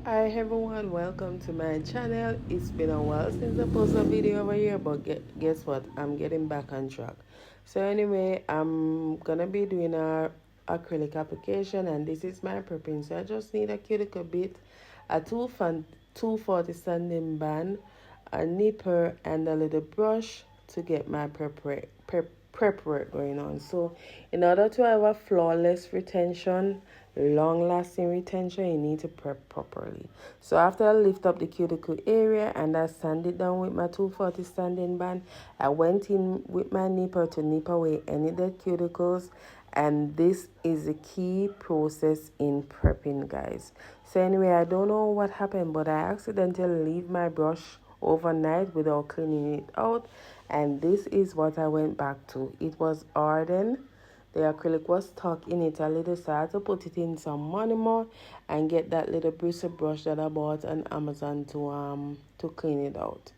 Hi everyone, welcome to my channel. It's been a while since I posted a video over here, but guess what? I'm getting back on track. So anyway, I'm gonna be doing a acrylic application, and this is my prepping. So I just need a cuticle bit, a 240 sanding band, a nipper, and a little brush to get my prep work going on. So in order to have a flawless retention, long lasting retention, you need to prep properly. So after I lift up the cuticle area and I sand it down with my 240 sanding band, I went in with my nipper to nip away any dead cuticles, and this is the key process in prepping, guys. So anyway, I don't know what happened, but I accidentally leave my brush overnight without cleaning it out, and this is what I went back to. It was hardened. The acrylic was stuck in it a little, so I had to put it in some money more and get that little bristle brush that I bought on Amazon to clean it out.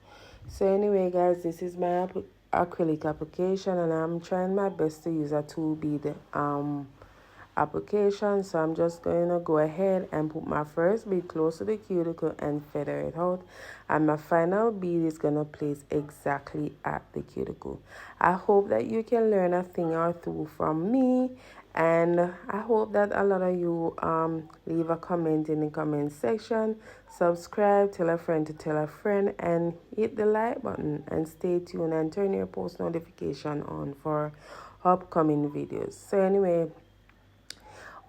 So anyway, guys, this is my acrylic application, and I'm trying my best to use a 2 bead application. So I'm just going to go ahead and put my first bead close to the cuticle and feather it out, and my final bead is going to place exactly at the cuticle. I hope that you can learn a thing or two from me, and I hope that a lot of you leave a comment in the comment section, subscribe, tell a friend to tell a friend, and hit the like button, and stay tuned and turn your post notification on for upcoming videos. So anyway,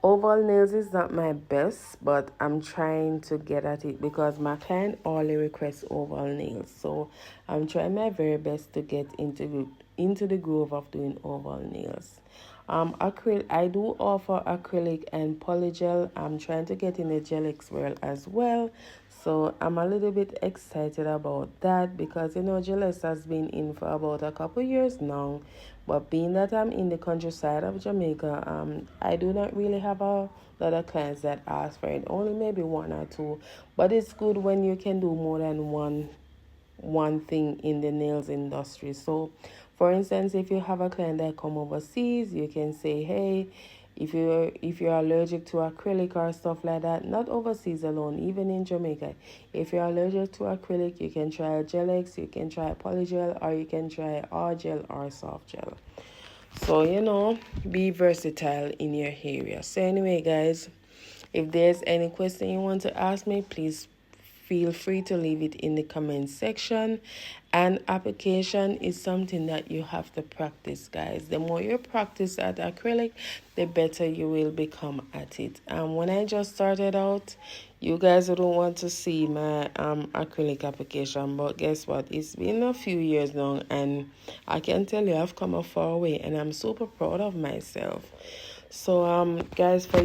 oval nails is not my best, but I'm trying to get at it because my client only requests oval nails. So I'm trying my very best to get into the groove of doing oval nails. I do offer acrylic and polygel. I'm trying to get in the gelics world as well. So I'm a little bit excited about that because gelics has been in for about a couple years now. But being that I'm in the countryside of Jamaica, I do not really have a lot of clients that ask for it. Only maybe one or two. But it's good when you can do more than one thing in the nails industry. So for instance, if you have a client that come overseas, you can say, hey, if you're allergic to acrylic or stuff like that, not overseas alone, even in Jamaica, if you're allergic to acrylic, you can try gel-X, you can try polygel, or you can try hard gel or soft gel. So be versatile in your area. So anyway, guys, if there's any question you want to ask me, please feel free to leave it in the comment section. And application is something that you have to practice, guys. The more you practice at acrylic, the better you will become at it. And when I just started out, you guys don't want to see my acrylic application, but guess what? It's been a few years now, and I can tell you I've come a far way, and I'm super proud of myself. So guys, for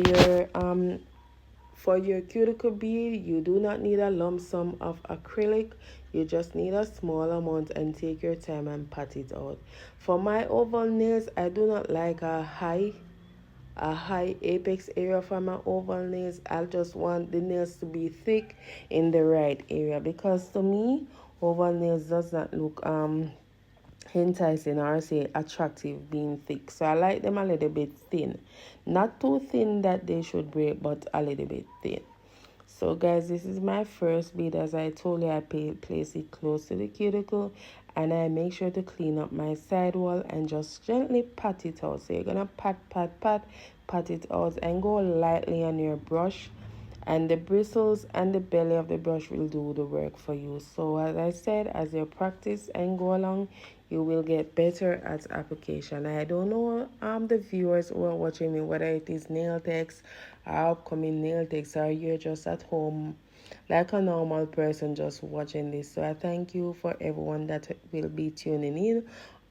your cuticle bead, you do not need a lump sum of acrylic. You just need a small amount, and take your time and pat it out. For my oval nails, I do not like a high apex area for my oval nails. I just want the nails to be thick in the right area, because to me, oval nails does not look enticing or say attractive being thick. So I like them a little bit thin, not too thin that they should break, but a little bit thin. So guys, this is my first bead. As I told you, I place it close to the cuticle, and I make sure to clean up my sidewall and just gently pat it out. So you're gonna pat it out, and go lightly on your brush, and the bristles and the belly of the brush will do the work for you. So as I said, as you practice and go along, you will get better at application. I don't know the viewers who are watching me, whether it is nail techs or upcoming nail techs, or you're just at home like a normal person just watching this. So I thank you for everyone that will be tuning in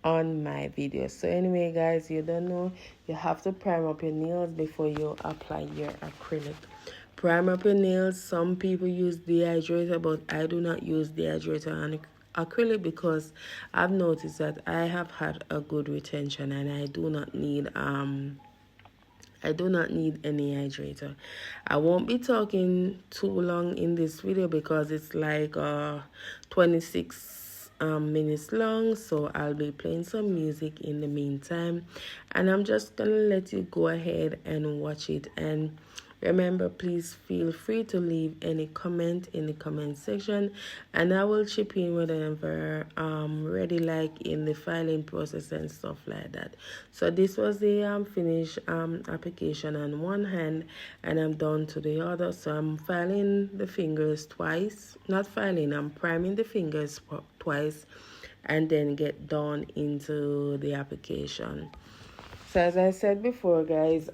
on my videos. So anyway, guys, you don't know, you have to prime up your nails before you apply your acrylic. Prime up your nails. Some people use dehydrator, but I do not use dehydrator on acrylic because I've noticed that I have had a good retention, and I do not need any hydrator. I won't be talking too long in this video because it's like 26 minutes long, so I'll be playing some music in the meantime, and I'm just gonna let you go ahead and watch it. And Remember, please feel free to leave any comment in the comment section, and I will chip in whenever ready, like in the filing process and stuff like that. So this was the finished application on one hand, and I'm done to the other. So I'm filing the fingers twice, not filing, I'm priming the fingers twice, and then get down into the application. So as I said before, guys,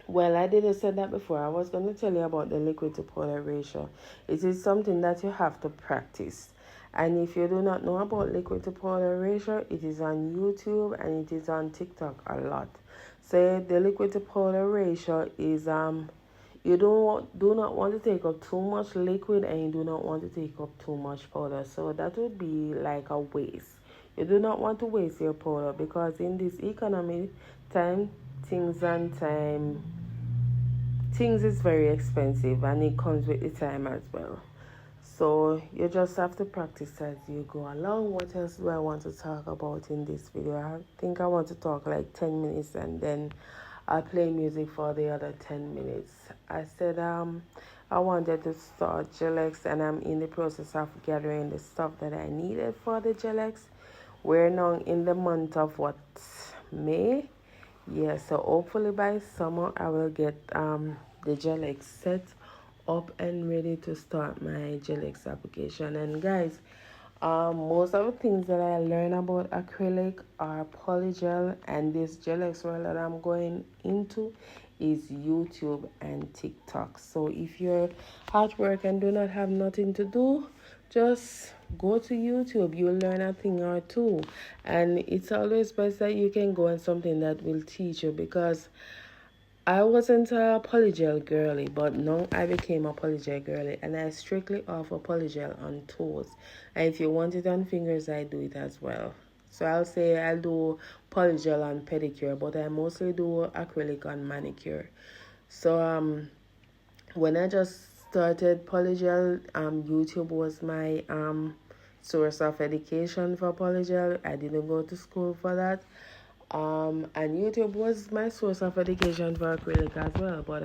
well, I didn't say that before. I was going to tell you about the liquid to powder ratio. It is something that you have to practice. And if you do not know about liquid to powder ratio, it is on YouTube and it is on TikTok a lot. So the liquid to powder ratio is you do not want to take up too much liquid, and you do not want to take up too much powder. So that would be like a waste. You do not want to waste your powder, because in this economy time, things is very expensive, and it comes with the time as well. So you just have to practice as you go along. What else do I want to talk about in this video? I think I want to talk like 10 minutes, and then I'll play music for the other 10 minutes. I said I wanted to start gel-X, and I'm in the process of gathering the stuff that I needed for the gel-X. We're now in the month of what, May? Yeah, so hopefully by summer I will get the gel-X set up and ready to start my gel-X application. And guys, most of the things that I learn about acrylic are polygel, and this gel-X world that I'm going into is YouTube and TikTok. So if you're at work and do not have nothing to do, just go to YouTube. You'll learn a thing or two, and it's always best that you can go on something that will teach you, because I wasn't a polygel girly, but now I became a polygel girly, and I strictly offer polygel on toes. And if you want it on fingers, I do it as well. So I'll say I'll do polygel on pedicure, but I mostly do acrylic on manicure. So when I just started polygel, YouTube was my source of education for polygel. I didn't go to school for that. And YouTube was my source of education for acrylic as well. But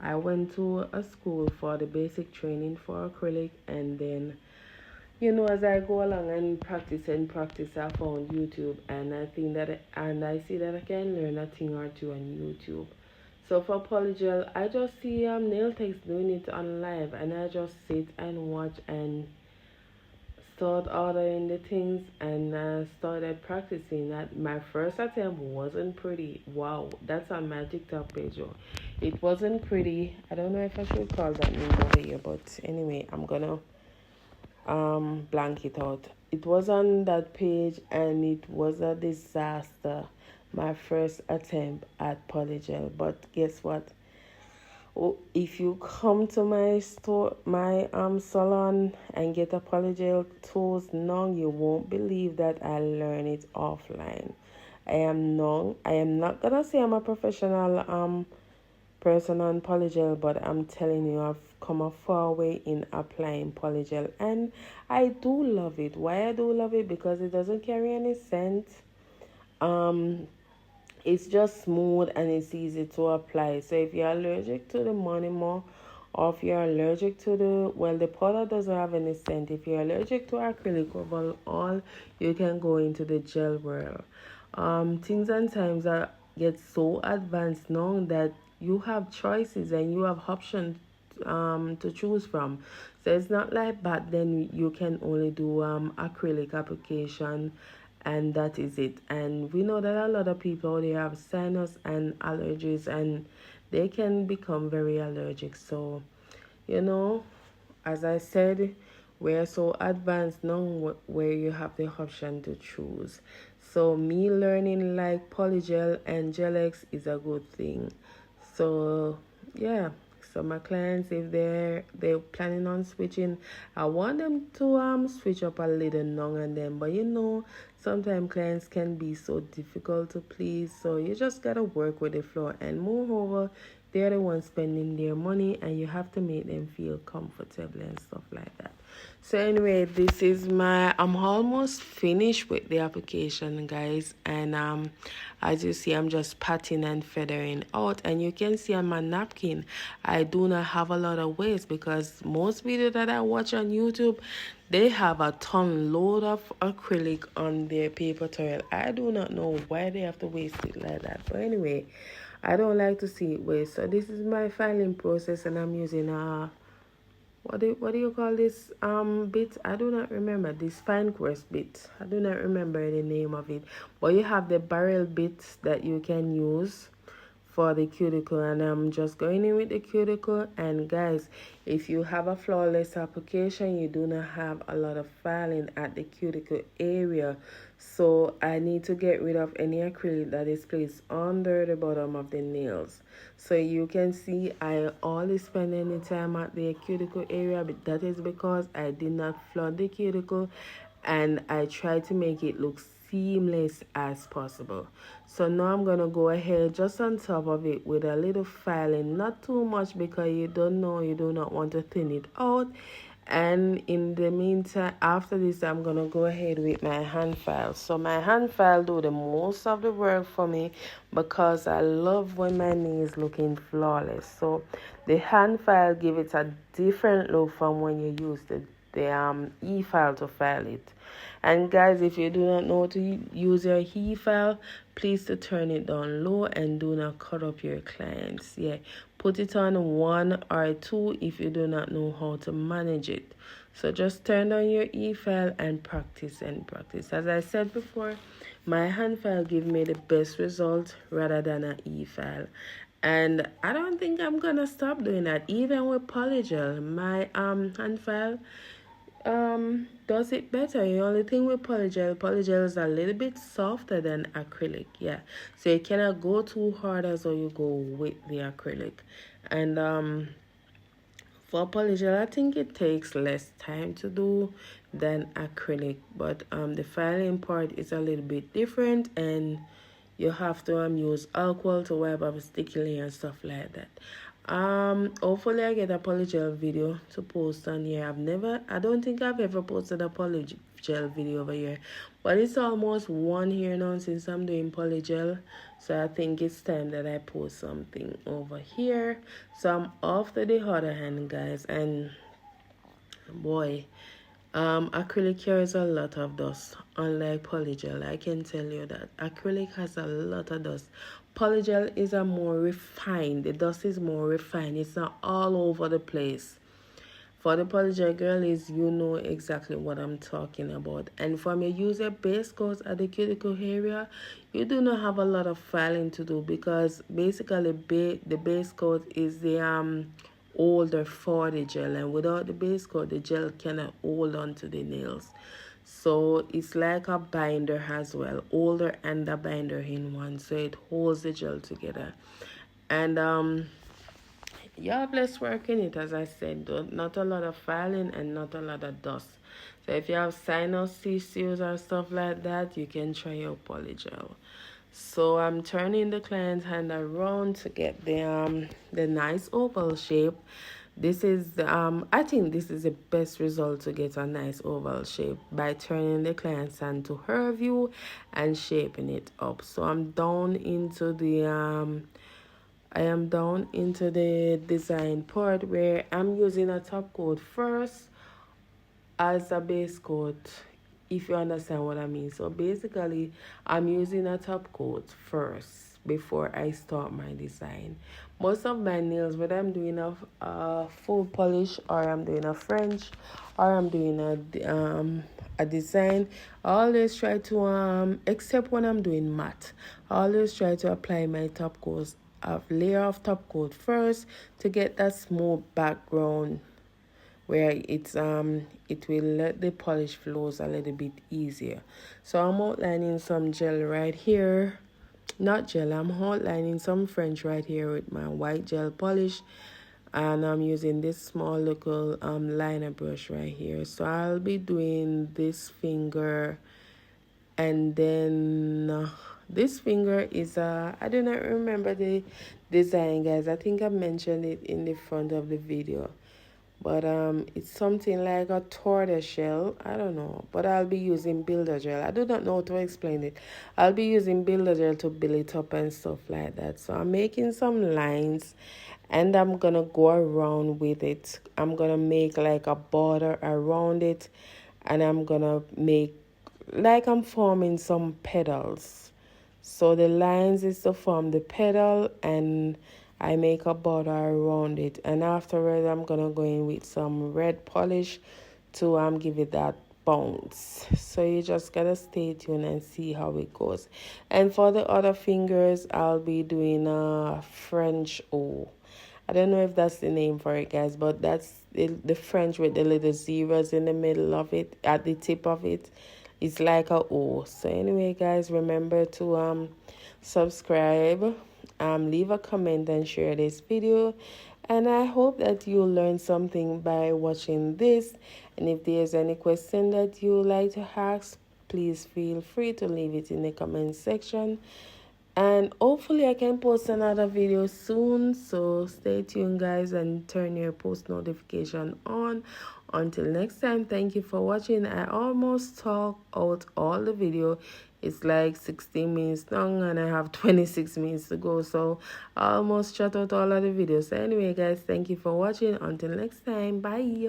I went to a school for the basic training for acrylic, and then, as I go along and practice, I found YouTube, and I see that I can learn a thing or two on YouTube. So for polygel, I just see nail techs doing it on live, and I just sit and watch and start ordering the things, and I started practicing. That my first attempt wasn't pretty. Wow, that's on my TikTok page. Oh. It wasn't pretty. I don't know if I should call that name over here, but anyway, I'm gonna blank it out. It was on that page, and it was a disaster. My first attempt at polygel, but guess what? Oh, if you come to my store, my salon, and get a polygel tools now, you won't believe that I learned it offline. I am not gonna say I'm a professional person on polygel, but I'm telling you, I've come a far way in applying polygel, and I do love it. Why I do love it? Because it doesn't carry any scent. It's just smooth and it's easy to apply. So if you're allergic to the money more, or if you're allergic to the powder doesn't have any scent. If you're allergic to acrylic overall, you can go into the gel world. Things and times are get so advanced now that you have choices and you have options to choose from. So it's not like back then you can only do acrylic application, and that is it. And we know that a lot of people, they have sinus and allergies, and they can become very allergic. So as I said, we're so advanced now where you have the option to choose. So me learning like polygel and gel-X is a good thing. So yeah, so my clients, if they're planning on switching, I want them to switch up a little now and then. But sometimes clients can be so difficult to please, so you just gotta work with the flow. And moreover, they're the ones spending their money, and you have to make them feel comfortable and stuff like that. So anyway, this is I'm almost finished with the application, guys, and as you see, I'm just patting and feathering out, and you can see on my napkin I do not have a lot of waste, because most videos that I watch on YouTube, they have a load of acrylic on their paper towel. I do not know why they have to waste it like that, but anyway, I don't like to see it waste. So this is my filing process, and I'm using what do you call this bit? I do not remember. This fine coarse bit, I do not remember the name of it, but you have the barrel bits that you can use for the cuticle, and I'm just going in with the cuticle. And guys, if you have a flawless application, you do not have a lot of filing at the cuticle area, so I need to get rid of any acrylic that is placed under the bottom of the nails. So you can see I always spend any time at the cuticle area, but that is because I did not flood the cuticle, and I try to make it look seamless as possible. So now I'm gonna go ahead just on top of it with a little filing, not too much, because you do not want to thin it out. And in the meantime, after this, I'm gonna go ahead with my hand file. So my hand file do the most of the work for me, because I love when my nails looking flawless. So the hand file give it a different look from when you use the e-file to file it. And guys, if you do not know to use your e-file, please to turn it down low and do not cut up your clients. Yeah, put it on 1 or 2 if you do not know how to manage it. So just turn on your e-file and practice and practice. As I said before, my hand file give me the best result rather than an e-file. And I don't think I'm gonna stop doing that. Even with polygel, my hand file does it better. The only thing with polygel is a little bit softer than acrylic. Yeah, so you cannot go too hard as though you go with the acrylic. And for polygel, I think it takes less time to do than acrylic, but the filing part is a little bit different, and you have to use alcohol to wipe up sticky and stuff like that. Hopefully I get a polygel video to post on here. I don't think I've ever posted a polygel video over here, but it's almost 1 year now since I'm doing polygel, so I think it's time that I post something over here. So I'm off to the other hand, guys, and boy, acrylic carries a lot of dust, unlike polygel. I can tell you that acrylic has a lot of dust. Polygel is a more refined. The dust is more refined. It's not all over the place. For the polygel girlies, you know exactly what I'm talking about. And from your user base coat at the cuticle area, you do not have a lot of filing to do, because basically the base coat is the older for the gel, and without the base coat, the gel cannot hold on to the nails. So it's like a binder as well, older and a binder in one, so it holds the gel together. And you have less work in it, as I said, not a lot of filing and not a lot of dust. So if you have sinus issues or stuff like that, you can try your polygel. So I'm turning the client's hand around to get the nice oval shape. This is I think this is the best result to get a nice oval shape, by turning the client's hand to her view and shaping it up. So I'm down into the design part, where I'm using a top coat first as a base coat, if you understand what I mean. So basically, I'm using a top coat first before I start my design. Most of my nails, whether I'm doing a full polish, or I'm doing a French, or I'm doing a design, I always try to except when I'm doing matte, I always try to apply my top coat, a layer of top coat first, to get that smooth background, where it will let the polish flows a little bit easier. So I'm outlining some gel right here. Not gel, I'm outlining some French right here with my white gel polish, and I'm using this small little liner brush right here. So I'll be doing this finger And then this finger is I do not remember the design, guys. I think I mentioned it in the front of the video, but it's something like a tortoise shell. I don't know, but I'll be using builder gel. I do not know how to explain it. I'll be using builder gel to build it up and stuff like that. So I'm making some lines, and I'm gonna go around with it. I'm gonna make like a border around it, and I'm gonna make like I'm forming some petals. So the lines is to form the petal, and I make a border around it. And afterwards, I'm gonna go in with some red polish to give it that bounce. So you just gotta stay tuned and see how it goes. And for the other fingers, I'll be doing a French O. I don't know if that's the name for it, guys, but that's the French with the little zeros in the middle of it, at the tip of it. It's like a O. So anyway, guys, remember to subscribe, leave a comment, and share this video. And I hope that you learn something by watching this. And if there's any question that you like to ask, please feel free to leave it in the comment section. And hopefully I can post another video soon, so stay tuned, guys, and turn your post notification on. Until next time, thank you for watching. I almost talked out all the video. It's like 16 minutes long and I have 26 minutes to go, so I almost shut out all of the videos. So anyway, guys, thank you for watching. Until next time, bye.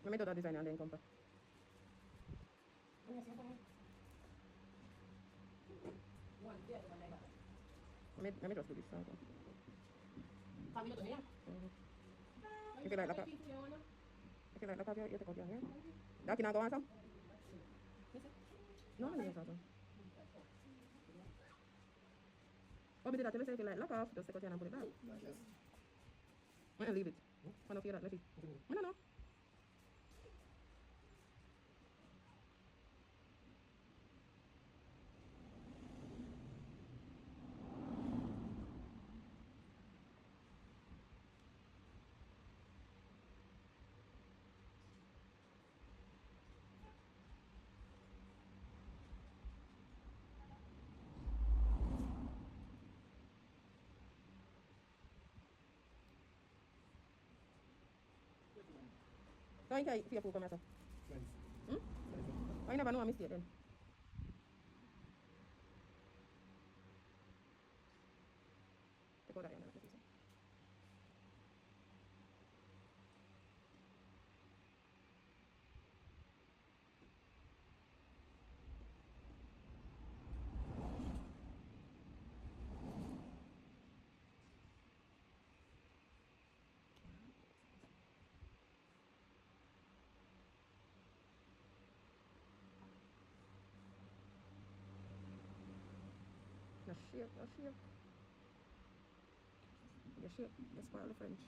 Let me do that design and then come back. Let me just do this. If you like that, you take out your hair. That can I go on some? No, no, no. Oh, we did that. Let's say if you like lock off, just take out your hand and put it back. I'm gonna leave it. I don't feel that. Let's see. I don't know. Don't you fear for myself? I never know a mistake then. Take out that one. No shake. You shake. You spoil the French.